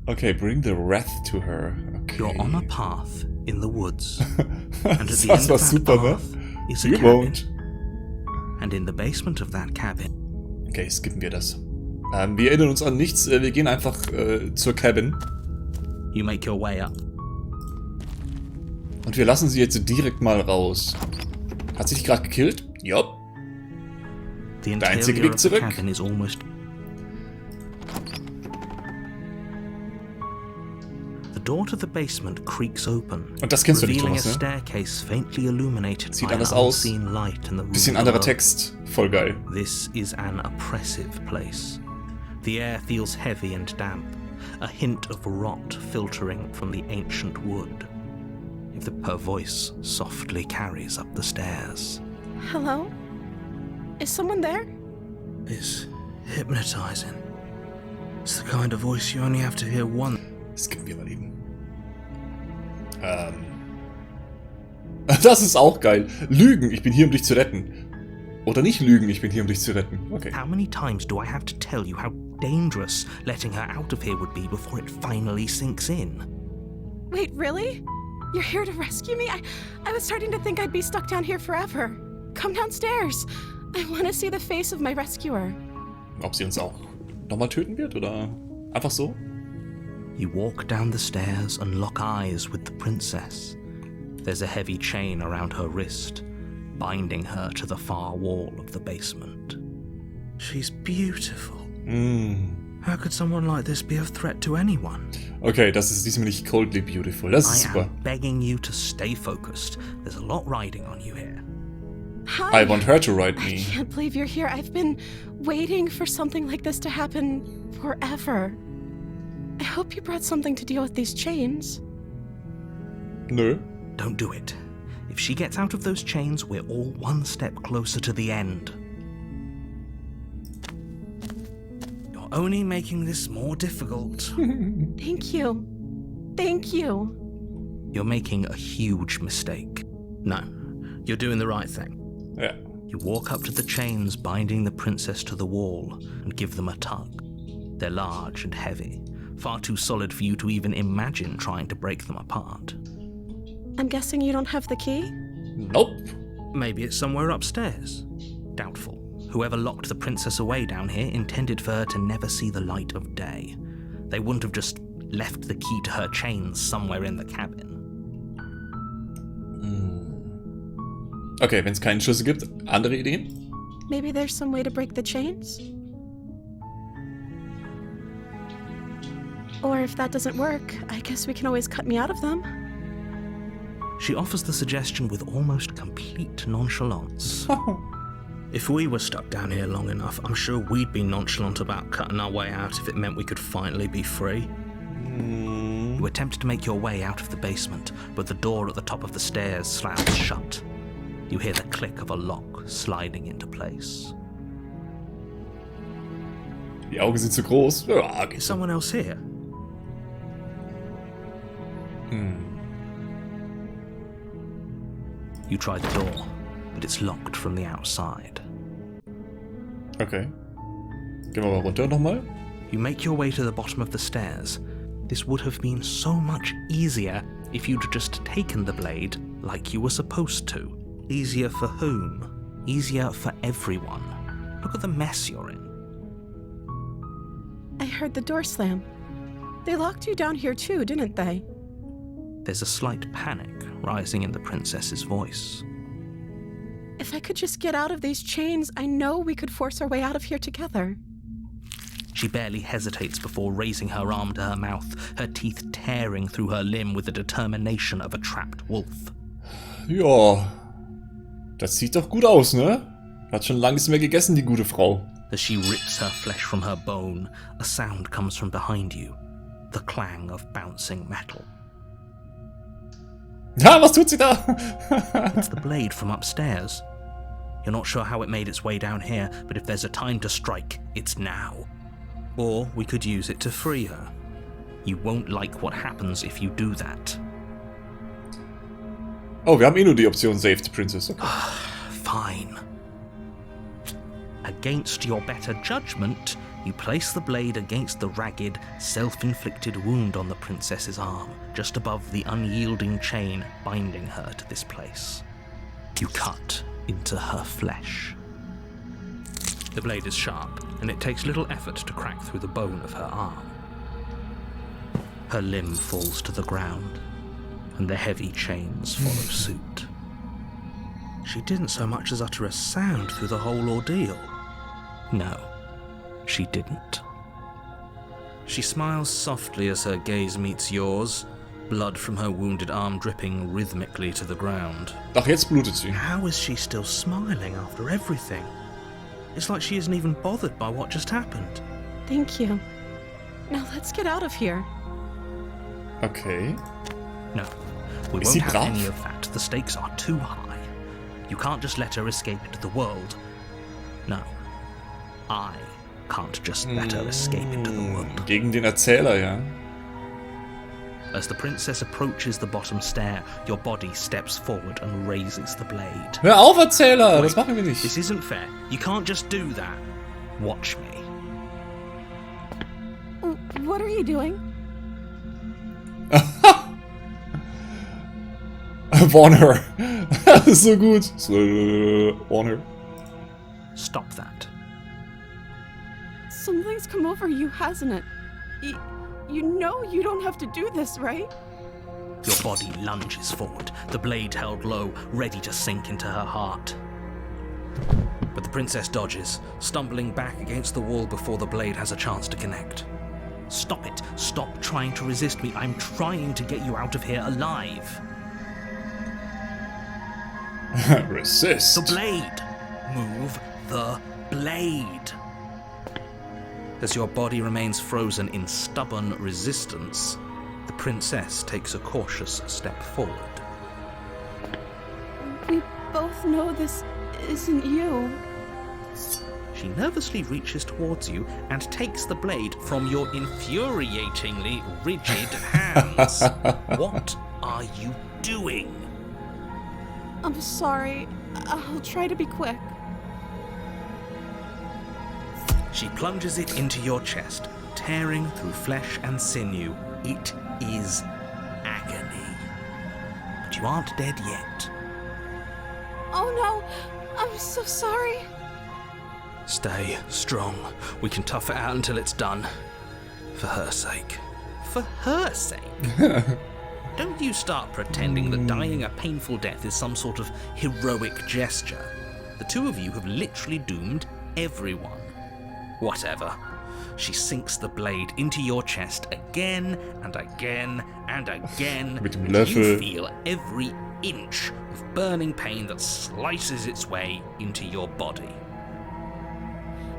Okay, bring the wrath to her. Okay. You're on a path in the woods. And at the Das end war of that super, ne? path is a You cabin. won't. And in the basement of that cabin... Okay, skippen wir das. Wir erinnern uns an nichts. Wir gehen einfach zur Cabin. You make your way up. Und wir lassen sie jetzt direkt mal raus. Hat sie dich gerade gekillt? Ja. The Der einzige interior Weg of the zurück. cabin is almost... The door to the basement creaks open, Und das kennst du nicht, revealing a Thomas, ne? staircase faintly illuminated Sieht by an anders aus. unseen light in the room Bisschen anderer below. Text. Voll geil. This is an oppressive place. The air feels heavy and damp, a hint of rot filtering from the ancient wood. Her voice softly carries up the stairs. Hello? Is someone there? It's hypnotizing. It's the kind of voice you only have to hear once. Skippen wir mal eben. Das ist auch geil. Lügen, ich bin hier, um dich zu retten. Oder nicht lügen, ich bin hier, um dich zu retten. Okay. How many times do I have to tell you how dangerous letting her out of here would be before it finally sinks in? Wait, really? You're here to rescue me? I was starting to think I'd be stuck down here forever. Come downstairs. I want to see the face of my rescuer. Ob sie uns auch nochmal töten wird, oder einfach so? You walk down the stairs and lock eyes with the princess. There's a heavy chain around her wrist, binding her to the far wall of the basement. She's beautiful. How could someone like this be a threat to anyone? Okay, das ist diesmal nicht coldly beautiful. Das ist I super. am begging you to stay focused. There's a lot riding on you here. Hi. I want her to ride I me. can't believe you're here. I've been waiting for something like this to happen forever. I hope you brought something to deal with these chains. Nö. Don't do it. If she gets out of those chains, we're all one step closer to the end. You're only making this more difficult. Thank you. Thank you. You're making a huge mistake. No, you're doing the right thing. Ja. You walk up to the chains binding the princess to the wall and give them a tug. They're large and heavy, far too solid for you to even imagine trying to break them apart. I'm guessing you don't have the key? Nope. Maybe it's somewhere upstairs. Doubtful. Whoever locked the princess away down here intended for her to never see the light of day. They wouldn't have just left the key to her chains somewhere in the cabin. Okay, wenn es keinen Schlüssel gibt, andere Ideen? Maybe there's some way to break the chains? Or if that doesn't work, I guess we can always cut me out of them. She offers the suggestion with almost complete nonchalance. If we were stuck down here long enough, I'm sure we'd be nonchalant about cutting our way out if it meant we could finally be free. You attempt to make your way out of the basement, but the door at the top of the stairs slams shut. You hear the click of a lock sliding into place. Die Augen sind zu groß. Ja, geht Is so. someone else here? You try the door, but it's locked from the outside. Okay. Gehen wir mal runter nochmal. You make your way to the bottom of the stairs. This would have been so much easier if you'd just taken the blade like you were supposed to. Easier for whom? Easier for everyone. Look at the mess you're in. I heard the door slam. They locked you down here too, didn't they? There's a slight panic rising in the princess's voice. If I could just get out of these chains, I know we could force our way out of here together. She barely hesitates before raising her arm to her mouth, her teeth tearing through her limb with the determination of a trapped wolf. Ja. Das sieht doch gut aus, ne? Hat schon lange nichts mehr gegessen, die gute Frau. As she rips her flesh from her bone, a sound comes from behind you. The clang of bouncing metal. Ja, was tut sie da? It's the blade from upstairs. You're not sure how it made its way down here, but if there's a time to strike, it's now. Or we could use it to free her. You won't like what happens if you do that. Oh, wir haben eh nur die Option Save the Princess. Okay. Fine. against your better judgment, you place the blade against the ragged, self-inflicted wound on the princess's arm, just above the unyielding chain binding her to this place. You cut into her flesh. The blade is sharp, and it takes little effort to crack through the bone of her arm. Her limb falls to the ground, and the heavy chains follow suit. She didn't so much as utter a sound through the whole ordeal. No, she didn't. She smiles softly as her gaze meets yours, blood from her wounded arm dripping rhythmically to the ground. Ach, jetzt blutet sie. How is she still smiling after everything? It's like she isn't even bothered by what just happened. Thank you. Now let's get out of here. Okay. No, we Is won't sie have brav? any of that. The stakes are too high. You can't just let her escape into the world. No, I can't just let her escape into the world. Gegen den Erzähler, ja. As the princess approaches the bottom stair, your body steps forward and raises the blade. Hör auf, Erzähler! Das Wait, machen wir nicht. This isn't fair. You can't just do that. Watch me. What are you doing? Warn her. Das ist so gut. Warn her. Stop that. Something's come over you, hasn't it? You know you don't have to do this, right? Your body lunges forward, the blade held low, ready to sink into her heart. But the princess dodges, stumbling back against the wall before the blade has a chance to connect. Stop it. Stop trying to resist me. I'm trying to get you out of here alive. Resist. The blade. Move the blade. As your body remains frozen in stubborn resistance, the princess takes a cautious step forward. We both know this isn't you. She nervously reaches towards you and takes the blade from your infuriatingly rigid hands. What are you doing? I'm sorry. I'll try to be quick. She plunges it into your chest, tearing through flesh and sinew. It is agony. But you aren't dead yet. Oh no, I'm so sorry. Stay strong. We can tough it out until it's done. For her sake. For her sake? Don't you start pretending that dying a painful death is some sort of heroic gesture. The two of you have literally doomed everyone. Whatever. She sinks the blade into your chest again and again and again. Mit dem And Löffel. you feel every inch of burning pain that slices its way into your body.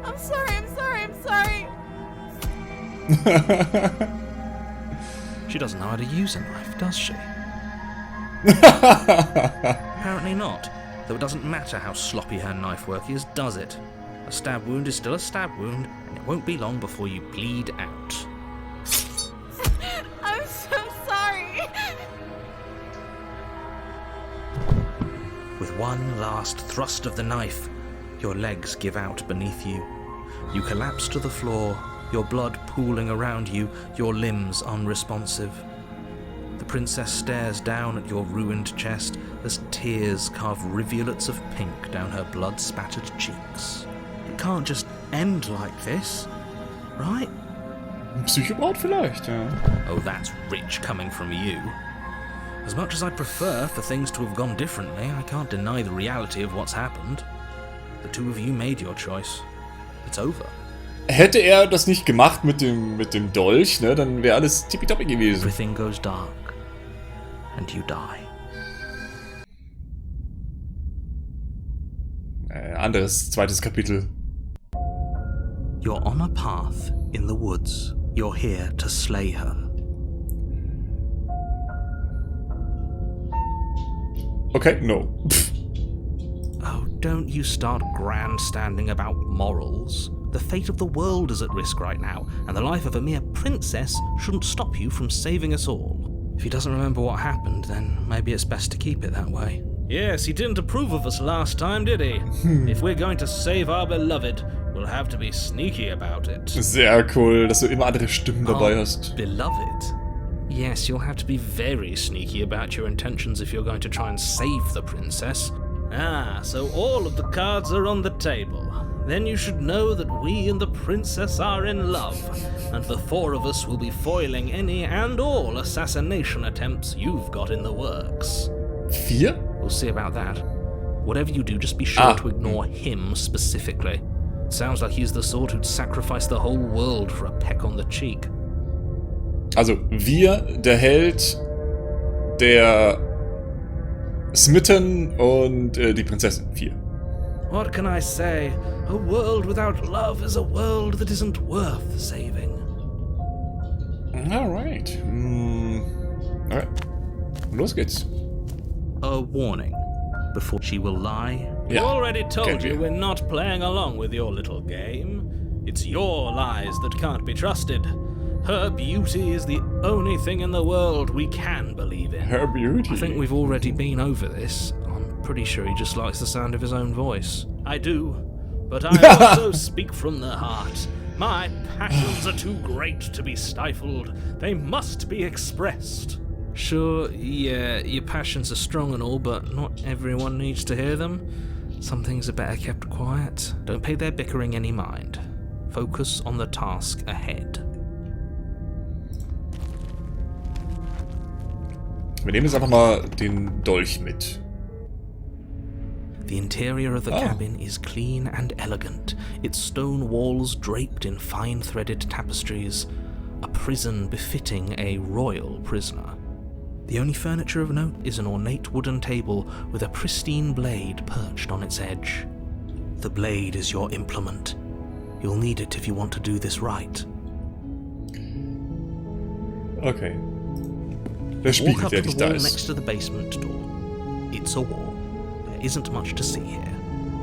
I'm sorry. She doesn't know how to use a knife, does she? Apparently not, though it doesn't matter how sloppy her knife work is, does it? A stab wound is still a stab wound, and it won't be long before you bleed out. I'm so sorry. With one last thrust of the knife, your legs give out beneath you. You collapse to the floor, your blood pooling around you, your limbs unresponsive. The princess stares down at your ruined chest as tears carve rivulets of pink down her blood-spattered cheeks. It can't just end like this, right? Psychopath vielleicht, ja. Oh, that's rich coming from you. As much as I prefer for things to have gone differently, I can't deny the reality of what's happened. The two of you made your choice. It's over. Hätte er das nicht gemacht mit dem Dolch, ne, dann wäre alles tippitoppi gewesen. Everything goes dark, and you die. Anderes, zweites Kapitel. You're on a path in the woods. You're here to slay her. Okay, no. Oh, don't you start grandstanding about morals. The fate of the world is at risk right now, and the life of a mere princess shouldn't stop you from saving us all. If he doesn't remember what happened, then maybe it's best to keep it that way. Yes, he didn't approve of us last time, did he? If we're going to save our beloved, we'll have to be sneaky about it. Sehr cool, dass du immer andere Stimmen dabei hast. Beloved? Yes, you'll have to be very sneaky about your intentions if you're going to try and save the princess. Ah, so all of the cards are on the table. Then you should know that we and the princess are in love, and the four of us will be foiling any and all assassination attempts you've got in the works. 4? We'll see about that. Whatever you do, just be sure to ignore him specifically. Sounds like he's the sort who'd sacrifice the whole world for a peck on the cheek. Also, wir, der Held, der Smitten und die Prinzessin. 4. What can I say? A world without love is a world that isn't worth saving. Alright. Alright. Los geht's. A warning. Before she will lie. Yeah. We already told you wir. we're not playing along with your little game. It's your lies that can't be trusted. Her beauty is the only thing in the world we can believe in. Her beauty. I think we've already been over this. I'm pretty sure he just likes the sound of his own voice. I do, but I also speak from the heart. My passions are too great to be stifled. They must be expressed. Sure, yeah, your passions are strong and all, but not everyone needs to hear them. Some things are better kept quiet. Don't pay their bickering any mind. Focus on the task ahead. Wir nehmen jetzt einfach mal den Dolch mit. The interior of the cabin is clean and elegant, its stone walls draped in fine-threaded tapestries, a prison befitting a royal prisoner. The only furniture of note is an ornate wooden table with a pristine blade perched on its edge. The blade is your implement. You'll need it if you want to do this right. Okay. Der Walk Spiegel, up der to nicht the da wall ist. next to the basement door. It's a wall. There isn't much to see here.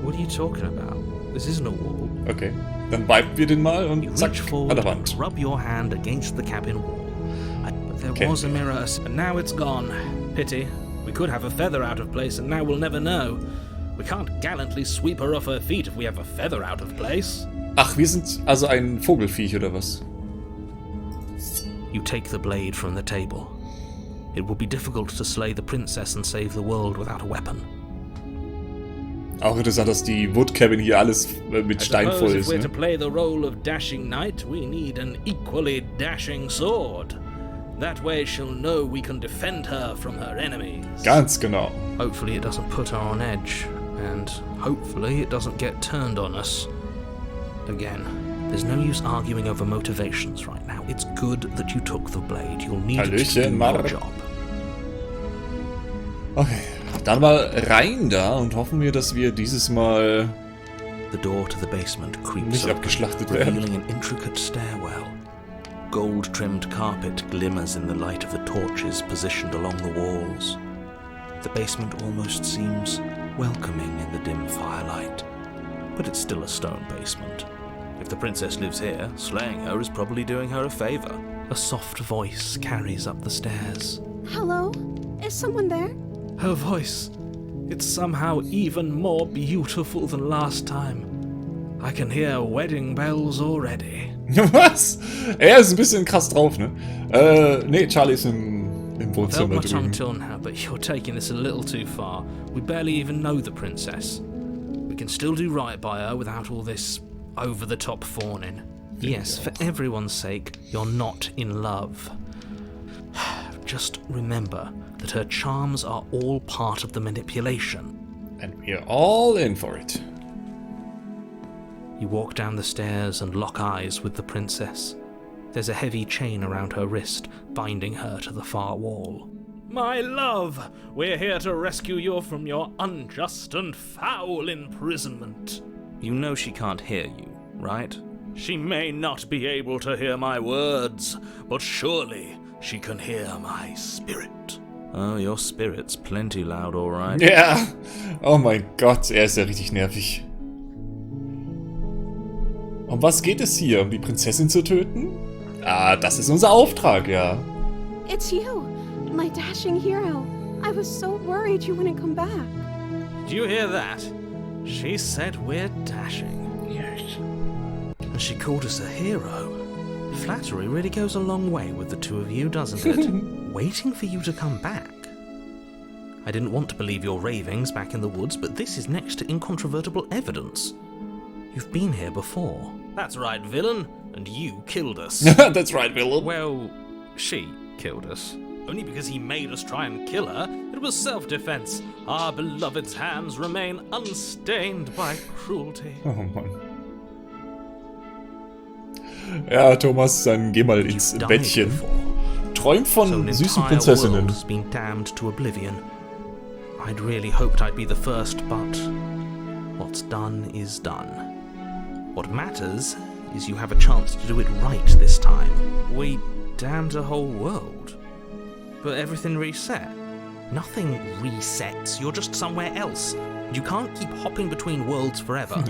What are you talking about? This isn't a wall. Okay. Dann wipen wir den mal und You zack, reach an forward, der Wand. rub your hand against the cabin wall. But there was a mirror, and now it's gone. Pity. We could have a feather out of place, and now we'll never know. We can't gallantly sweep her off her feet if we have a feather out of place. Ach, wir sind also ein Vogelfiech oder was? You take the blade from the table. It will be difficult to slay the princess and save the world without a weapon. Auch interessant, dass die Wood Cabin hier alles mit Stein voll If ist. we're Ne? to play the role of dashing knight, we need an equally dashing sword. That way she'll know we can defend her from her enemies. Ganz genau. Hopefully it doesn't put her on edge, and hopefully it doesn't get turned on us. Again, there's no use arguing over motivations right now. It's good that you took the blade. You'll need it to do Hallöchen, your Marr. job. Okay, dann mal rein da und hoffen wir, dass wir dieses Mal The door to the basement creaks nicht open, abgeschlachtet werden. revealing an intricate stairwell. Gold-trimmed carpet glimmers in the light of the torches positioned along the walls. The basement almost seems welcoming in the dim firelight. But it's still a stone basement. If the princess lives here, slaying her is probably doing her a favor. A soft voice carries up the stairs. Hello? Is someone there? Her voice, it's somehow even more beautiful than last time. I can hear wedding bells already. Was? Er ist ein bisschen krass drauf, ne? Nee, Charlie ist im Held Wohnzimmer my tongue drüben. till now, but you're taking this a little too far. We barely even know the princess. We can still do right by her without all this over-the-top fawning. Yes, for everyone's sake, you're not in love. Just remember that her charms are all part of the manipulation. And we're all in for it. You walk down the stairs and lock eyes with the princess. There's a heavy chain around her wrist, binding her to the far wall. My love, we're here to rescue you from your unjust and foul imprisonment. You know she can't hear you, right? She may not be able to hear my words, but surely she can hear my spirit. Oh, your spirit's plenty loud, all right. Ja! Oh mein Gott, er ist ja richtig nervig. Um was geht es hier? Um die Prinzessin zu töten? Ah, das ist unser Auftrag, ja. It's you, my dashing hero. I was so worried you wouldn't come back. Do you hear that? She said we're dashing. Yes. And she called us a hero. Flattery really goes a long way with the two of you, doesn't it? Waiting for you to come back. I didn't want to believe your ravings back in the woods, but this is next to incontrovertible evidence. You've been here before. That's right, villain. And you killed us. That's right, villain. Well, she killed us. Only because he made us try and kill her. It was self-defense. Our beloved's hands remain unstained by cruelty. Oh Mann. Ja, Thomas, dann geh mal ins Bettchen. Träum von süßen Prinzessinnen. Has been damned to oblivion. I'd really hoped I'd be the first, but what's done is done. What matters is you have a chance to do it right this time. We damned a whole world. But everything reset. Nothing resets, you're just somewhere else. You can't keep hopping between worlds forever.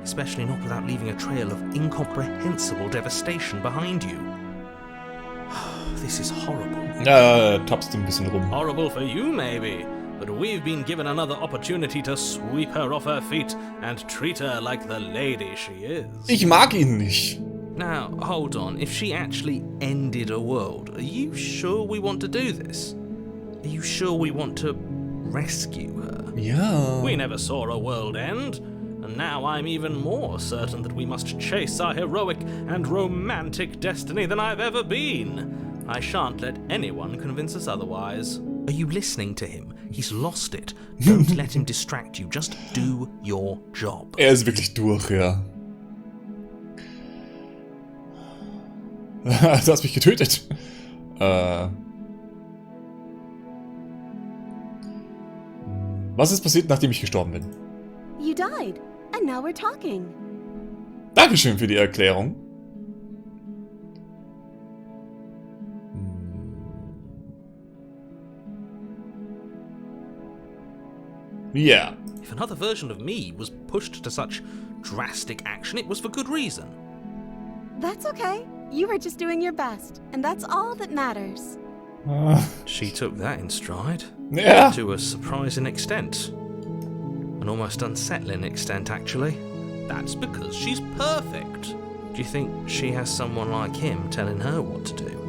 Especially not without leaving a trail of incomprehensible devastation behind you. This is horrible. Ja, tappst ein bisschen rum. Horrible for you, maybe. But we've been given another opportunity to sweep her off her feet and treat her like the lady she is. Ich mag ihn nicht. Now, hold on. If she actually ended a world, are you sure we want to do this? Are you sure we want to rescue her? Ja. We never saw a world end, and now I'm even more certain that we must chase our heroic and romantic destiny than I've ever been. I shan't let anyone convince us otherwise. Are you listening to him? He's lost it. Don't let him distract you. Just do your job. Er ist wirklich durch, ja. Du hast mich getötet. Was ist passiert, nachdem ich gestorben bin? You died, and now we're talking. Dankeschön für die Erklärung. Yeah. If another version of me was pushed to such drastic action, it was for good reason. That's okay. You were just doing your best, and that's all that matters. She took that in stride. Ja. To a surprising extent. An almost unsettling extent, actually. That's because she's perfect. Do you think she has someone like him telling her what to do?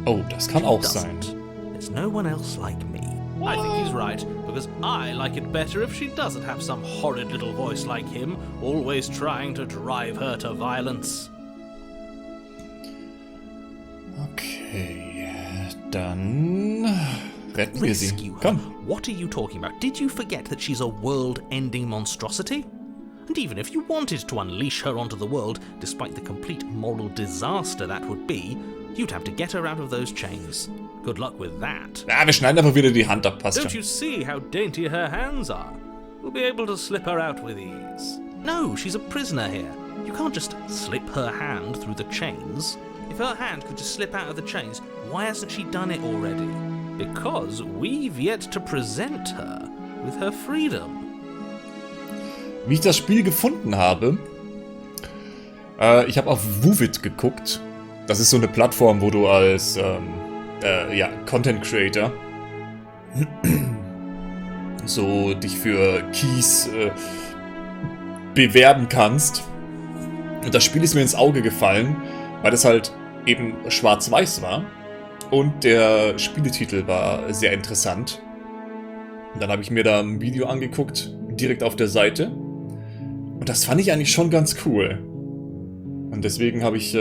Oh, das kann auch Doesn't. sein. There's no one else like me. I think he's right, because I like it better if she doesn't have some horrid little voice like him, always trying to drive her to violence. Okay, dann retten wir sie. Rescue her? Komm. What are you talking about? Did you forget that she's a world-ending monstrosity? And even if you wanted to unleash her onto the world, despite the complete moral disaster that would be, you'd have to get her out of those chains. Good luck with that. Ja, wir schneiden einfach wieder die Hand ab, passt Don't schon. you see how dainty her hands are? We'll be able to slip her out with ease. No, she's a prisoner here. You can't just slip her hand through the chains. If her hand could just slip out of the chains, why hasn't she done it already? Because we've yet to present her with her freedom. Wie ich das Spiel gefunden habe, ich habe auf Woovit geguckt. Das ist so eine Plattform, wo du als Content Creator so dich für Keys bewerben kannst. Und das Spiel ist mir ins Auge gefallen, weil das halt eben schwarz-weiß war. Und der Spieletitel war sehr interessant. Und dann habe ich mir da ein Video angeguckt, direkt auf der Seite. Und das fand ich eigentlich schon ganz cool. Und deswegen habe ich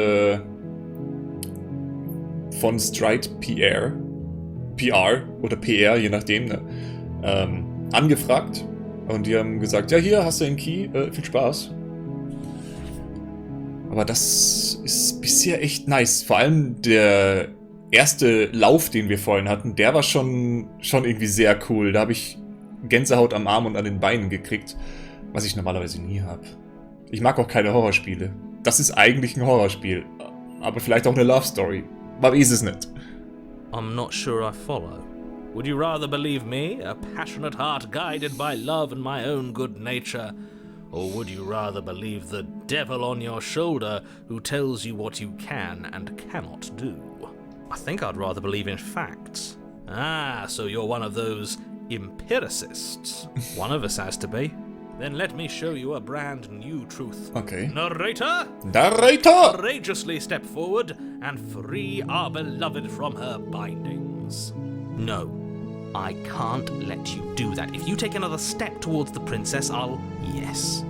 von Stride PR oder PR, je nachdem, ne, angefragt. Und die haben gesagt, ja, hier hast du den Key, viel Spaß. Aber das ist bisher echt nice. Vor allem der erste Lauf, den wir vorhin hatten, der war schon irgendwie sehr cool. Da habe ich Gänsehaut am Arm und an den Beinen gekriegt, was ich normalerweise nie habe. Ich mag auch keine Horrorspiele. Das ist eigentlich ein Horrorspiel, aber vielleicht auch eine Love Story. Aber ist es nicht. I'm not sure I follow. Would you rather believe me, a passionate heart guided by love and my own good nature? Or would you rather believe the devil on your shoulder who tells you what you can and cannot do? I think I'd rather believe in facts. Ah, so you're one of those empiricists. One of us has to be. Then let me show you a brand new truth. Okay. Narrator, Narrator! courageously step forward and free our beloved from her bindings. No, I can't let you do that. If you take another step towards the princess, I'll... Yes.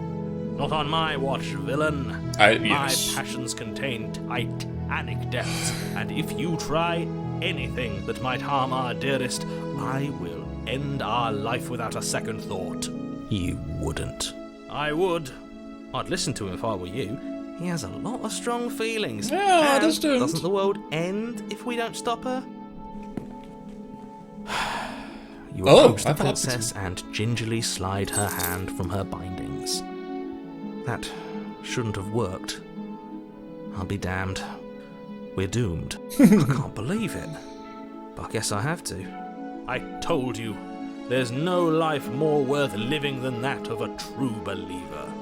Not on my watch, villain. Yes. My passions contain titanic depths, and if you try anything that might harm our dearest, I will end our life without a second thought. You wouldn't. I would. I'd listen to him if I were you. He has a lot of strong feelings. Ja, And das stimmt. doesn't the world end if we don't stop her? You approach the einfach princess and gingerly slide her hand from her bindings. That shouldn't have worked. I'll be damned. We're doomed. I can't believe it. But I guess I have to. I told you, there's no life more worth living than that of a true believer.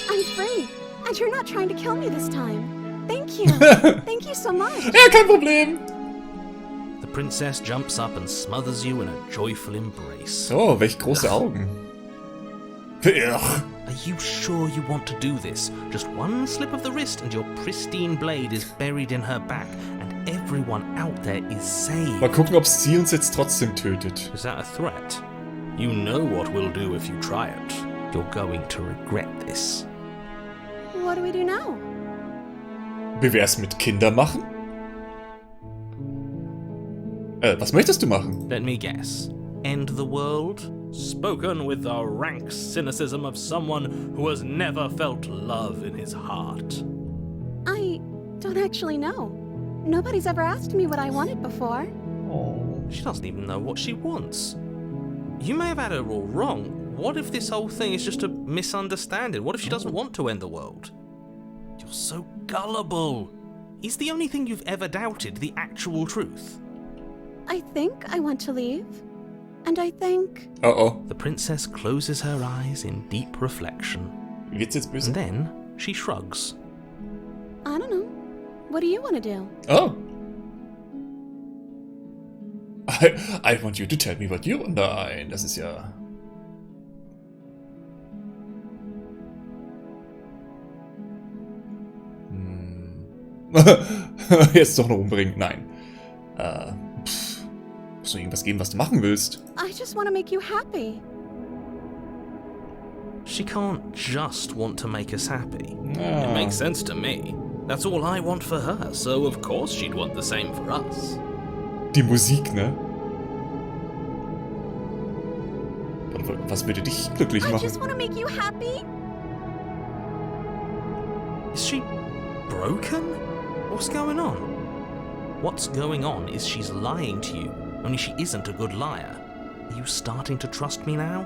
I'm free, and you're not trying to kill me this time. Thank you. Thank you so much. Ja, kein Problem. The princess jumps up and smothers you in a joyful embrace. Oh, welch große Augen. Ugh. Are you sure you want to do this? Just one slip of the wrist and your pristine blade is buried in her back, and everyone out there is saved. Mal gucken, ob sie uns jetzt trotzdem tötet. Is that a threat? You know what we'll do if you try it. You're going to regret this. What do we do now? Wie wär's mit Kinder machen? Was möchtest du machen? Let me guess. End the world? Spoken with the rank cynicism of someone who has never felt love in his heart. I don't actually know. Nobody's ever asked me what I wanted before. She doesn't even know what she wants. You may have had her all wrong. What if this whole thing is just a misunderstanding? What if she doesn't want to end the world? You're so gullible. Is the only thing you've ever doubted the actual truth? I think I want to leave. And I think... Oh. The princess closes her eyes in deep reflection. Wird's jetzt böse? And then she shrugs. I don't know. What do you want to do? Oh. I want you to tell me what you... Nein, das ist ja... Jetzt doch noch umbringen. Nein. Muss doch irgendwas geben, was du machen willst. I just want to make you happy. She can't just want to make us happy. It makes sense to me. That's all I want for her, so of course she'd want the same for us. Die Musik, ne? Was würde dich glücklich I machen? just want to make you happy. Is she broken? What's going on? What's going on is she's lying to you, only she isn't a good liar. Are you starting to trust me now?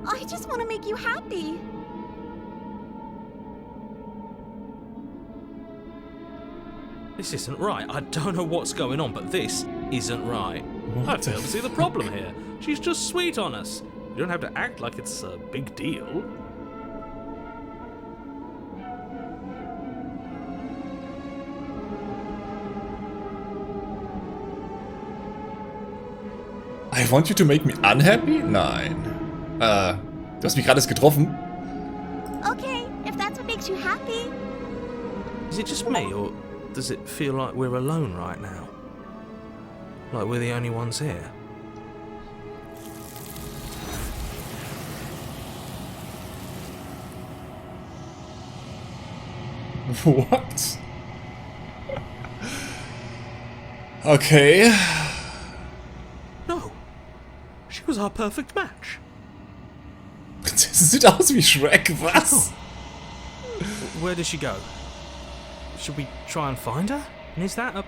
I just want to make you happy. This isn't right. I don't know what's going on, but this isn't right. I What the fail to see the problem here. She's just sweet on us. You don't have to act like it's a big deal. I want you to make me unhappy? Nein. Du hast mich gerade erst getroffen. Okay, if that's what makes you happy. Is it just me, or does it feel like we're alone right now? Like we're the only ones here? What? Okay. No. She was our perfect match. Prinzessin sieht aus wie Shrek, was? Where did she go? Should we try and find her? And is that a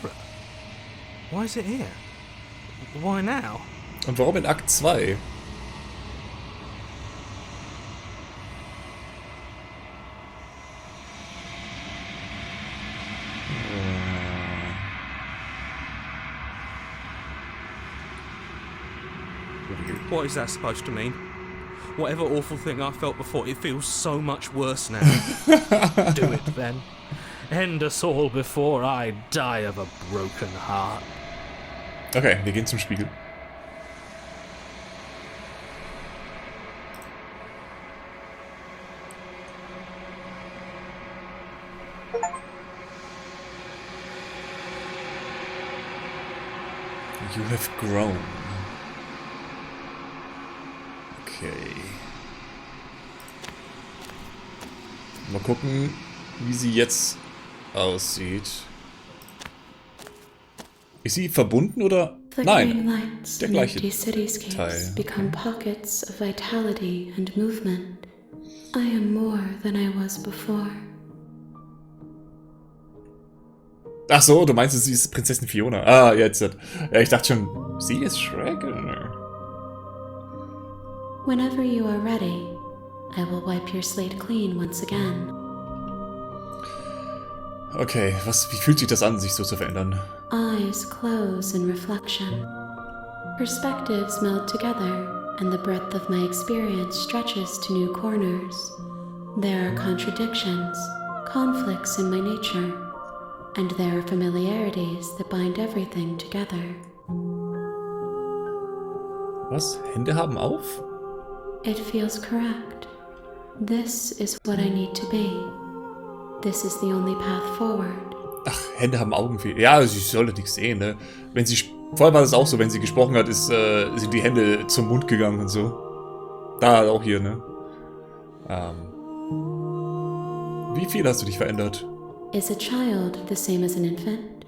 mirror? Why is it here? Why now? Und warum in Akt 2? What is that supposed to mean? Whatever awful thing I felt before, it feels so much worse now. Do it then. End us all before I die of a broken heart. Okay, wir gehen zum Spiegel. You have grown. Okay. Mal gucken, wie sie jetzt aussieht. Ist sie verbunden oder? Nein, der gleiche Teil. Become pockets of vitality and movement. I am more than I was before. Ach so, du meinst, sie ist Prinzessin Fiona. Ah, jetzt. Ja, ich dachte schon, sie ist Shrek? Whenever you are ready, I will wipe your slate clean once again. Okay, wie fühlt sich das an, sich so zu verändern? Eyes close in reflection. Perspectives meld together, and the breadth of my experience stretches to new corners. There are contradictions, conflicts in my nature. And there are familiarities that bind everything together. Was? Hände haben auf? It feels correct. This is what I need to be. This is the only path forward. Ach, Hände haben Augen. Ja, sie sollte nichts sehen, ne? Vorher war das auch so, wenn sie gesprochen hat, sind die Hände zum Mund gegangen und so. Da, auch hier, ne? Wie viel hast du dich verändert? Is a child the same as an infant?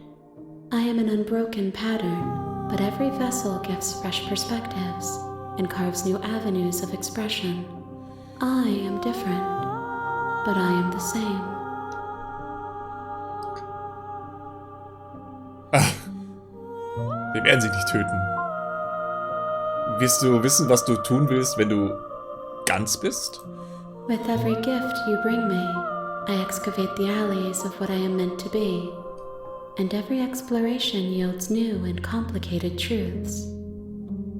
I am an unbroken pattern, but every vessel gives fresh perspectives and carves new avenues of expression. I am different, but I am the same. Ach, wir werden sie nicht töten. Wirst du wissen, was du tun willst, wenn du ganz bist? With every gift you bring me, I excavate the alleys of what I am meant to be, and every exploration yields new and complicated truths.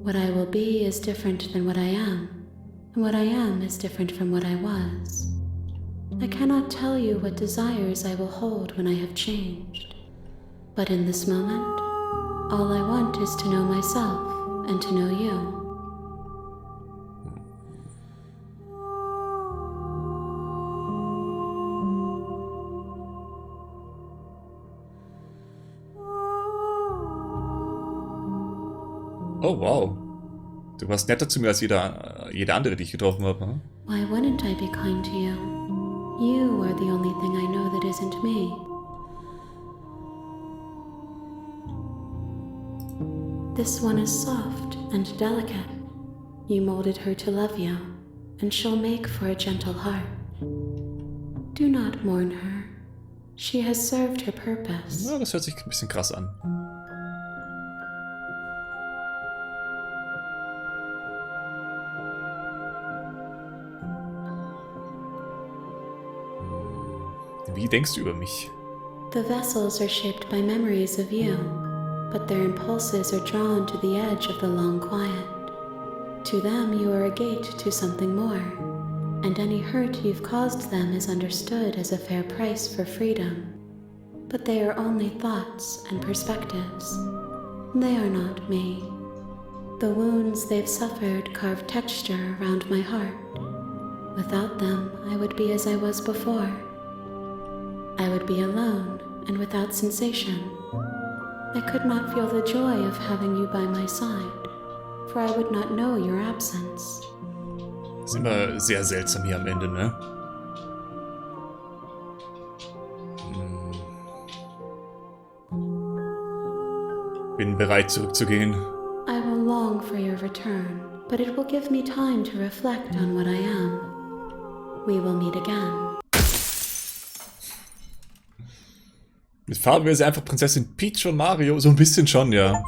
What I will be is different than what I am, and what I am is different from what I was. I cannot tell you what desires I will hold when I have changed, but in this moment, all I want is to know myself and to know you. Oh, wow. Du warst netter zu mir als jede andere, die ich getroffen habe. Hm? Why wouldn't I be kind to you? You are the only thing I know that isn't me. This one is soft and delicate. You molded her to love you, and she'll make for a gentle heart. Do not mourn her. She has served her purpose. Ja, das hört sich ein bisschen krass an. Wie denkst du über mich? The vessels are shaped by memories of you, but their impulses are drawn to the edge of the long quiet. To them you are a gate to something more, and any hurt you've caused them is understood as a fair price for freedom. But they are only thoughts and perspectives. They are not me. The wounds they've suffered carve texture around my heart. Without them, I would be as I was before. I would be alone and without sensation. I could not feel the joy of having you by my side, for I would not know your absence. Das ist immer sehr seltsam hier am Ende, ne? Bin bereit zurückzugehen. I will long for your return, but it will give me time to reflect on what I am. We will meet again. Mit Farbe wäre sie einfach Prinzessin Peach und Mario. So ein bisschen schon, ja.